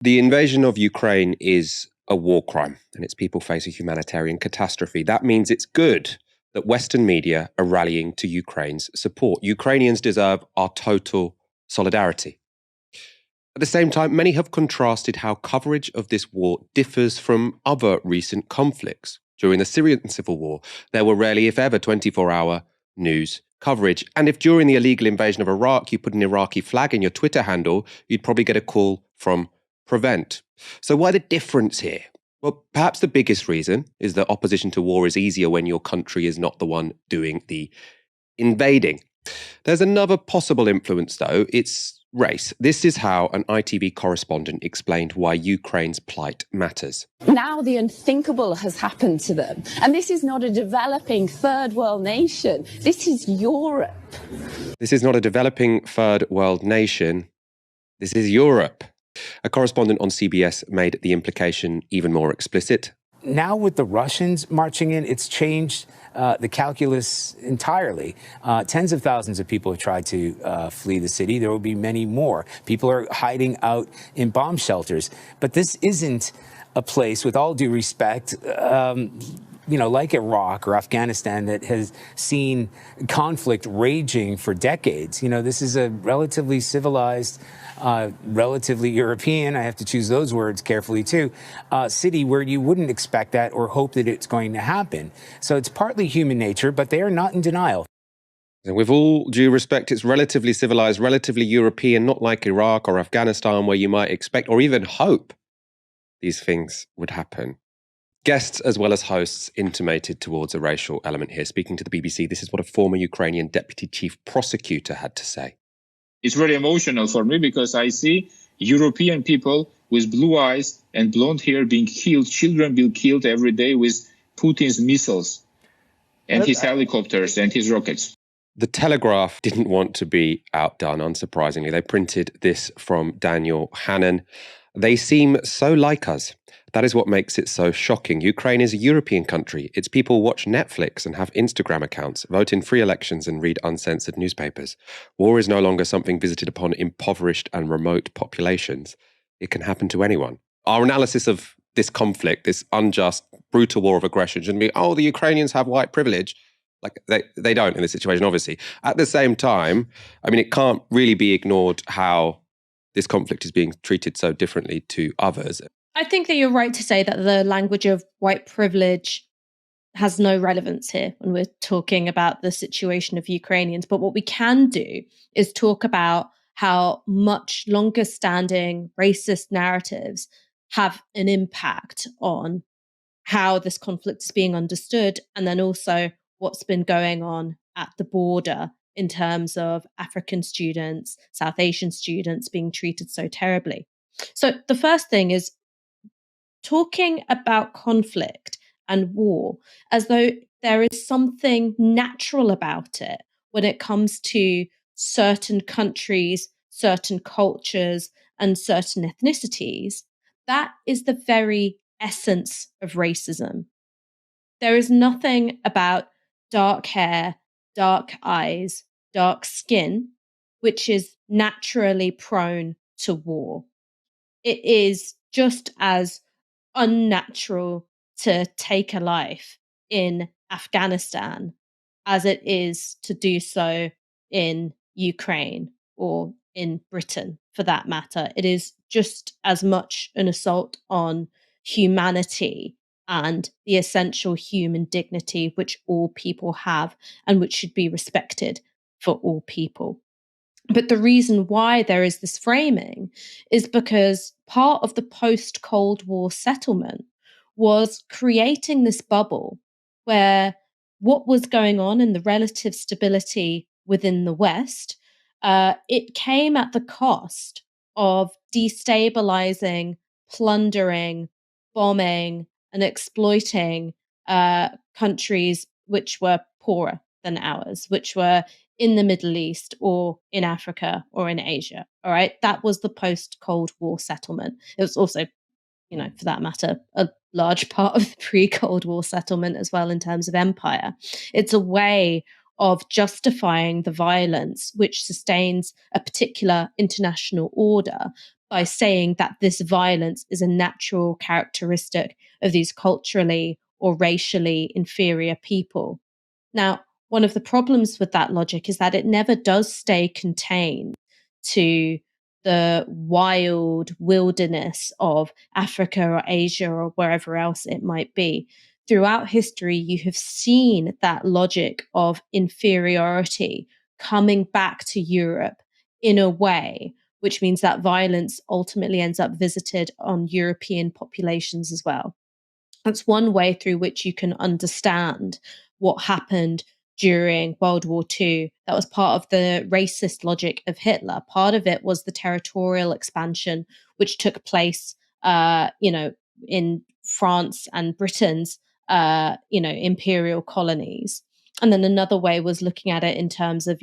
The invasion of Ukraine is a war crime, and its people face a humanitarian catastrophe. That means it's good that Western media are rallying to Ukraine's support. Ukrainians deserve our total solidarity. At the same time, many have contrasted how coverage of this war differs from other recent conflicts. During the Syrian civil war, there were rarely, if ever, 24-hour news coverage. And if during the illegal invasion of Iraq, you put an Iraqi flag in your Twitter handle, you'd probably get a call from Prevent. So why the difference here? Well, perhaps the biggest reason is that opposition to war is easier when your country is not the one doing the invading. There's another possible influence, though. It's race. This is how an ITV correspondent explained why Ukraine's plight matters. Now the unthinkable has happened to them. And this is not a developing third world nation. This is Europe. This is not a developing third world nation. This is Europe. A correspondent on CBS made the implication even more explicit. Now with the Russians marching in, it's changed the calculus entirely. Tens of thousands of people have tried to flee the city. There will be many more. People are hiding out in bomb shelters. But this isn't a place, with all due respect, like Iraq or Afghanistan, that has seen conflict raging for decades. This is a relatively civilized, relatively European, I have to choose those words carefully too, city where you wouldn't expect that or hope that it's going to happen. So it's partly human nature, but they are not in denial. And with all due respect, it's relatively civilized, relatively European, not like Iraq or Afghanistan, where you might expect or even hope these things would happen. Guests as well as hosts intimated towards a racial element here. Speaking to the BBC, this is what a former Ukrainian deputy chief prosecutor had to say. It's very emotional for me because I see European people with blue eyes and blonde hair being killed, children being killed every day with Putin's missiles and his helicopters and his rockets. The Telegraph didn't want to be outdone, unsurprisingly. They printed this from Daniel Hannan. They seem so like us. That is what makes it so shocking. Ukraine is a European country. Its people watch Netflix and have Instagram accounts, vote in free elections and read uncensored newspapers. War is no longer something visited upon impoverished and remote populations. It can happen to anyone. Our analysis of this conflict, this unjust, brutal war of aggression, shouldn't be, the Ukrainians have white privilege. Like, they don't in this situation, obviously. At the same time, it can't really be ignored how this conflict is being treated so differently to others. I think that you're right to say that the language of white privilege has no relevance here when we're talking about the situation of Ukrainians. But what we can do is talk about how much longer standing racist narratives have an impact on how this conflict is being understood, and then also what's been going on at the border in terms of African students, South Asian students being treated so terribly. So the first thing is talking about conflict and war as though there is something natural about it when it comes to certain countries, certain cultures, and certain ethnicities. That is the very essence of racism. There is nothing about dark hair, dark eyes, dark skin, which is naturally prone to war. It is just as unnatural to take a life in Afghanistan as it is to do so in Ukraine or in Britain, for that matter. It is just as much an assault on humanity and the essential human dignity which all people have and which should be respected for all people. But the reason why there is this framing is because part of the post-Cold War settlement was creating this bubble where what was going on in the relative stability within the West, it came at the cost of destabilizing, plundering, bombing, and exploiting countries which were poorer than ours, which were in the Middle East or in Africa or in Asia. All right. That was the post-Cold War settlement. It was also, for that matter, a large part of the pre-Cold War settlement as well in terms of empire. It's a way of justifying the violence which sustains a particular international order by saying that this violence is a natural characteristic of these culturally or racially inferior people. Now, one of the problems with that logic is that it never does stay contained to the wild wilderness of Africa or Asia or wherever else it might be. Throughout history, you have seen that logic of inferiority coming back to Europe in a way, which means that violence ultimately ends up visited on European populations as well. That's one way through which you can understand what happened during World War II. That was part of the racist logic of Hitler. Part of it was the territorial expansion, which took place, in France and Britain's, imperial colonies. And then another way was looking at it in terms of,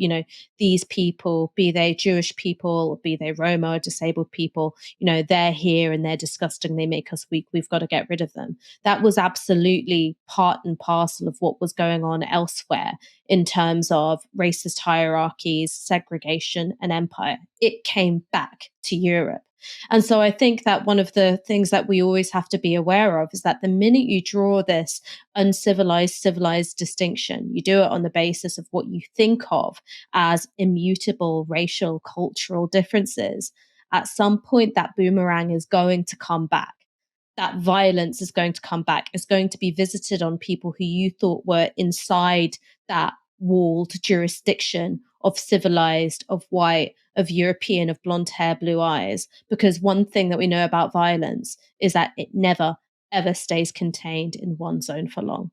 these people, be they Jewish people, be they Roma or disabled people, they're here and they're disgusting. They make us weak. We've got to get rid of them. That was absolutely part and parcel of what was going on elsewhere in terms of racist hierarchies, segregation, and empire. It came back to Europe. And so I think that one of the things that we always have to be aware of is that the minute you draw this uncivilized, civilized distinction, you do it on the basis of what you think of as immutable racial, cultural differences. At some point, that boomerang is going to come back. That violence is going to come back. It's going to be visited on people who you thought were inside that walled jurisdiction of civilized, of white, of European, of blonde hair, blue eyes. Because one thing that we know about violence is that it never, ever stays contained in one zone for long.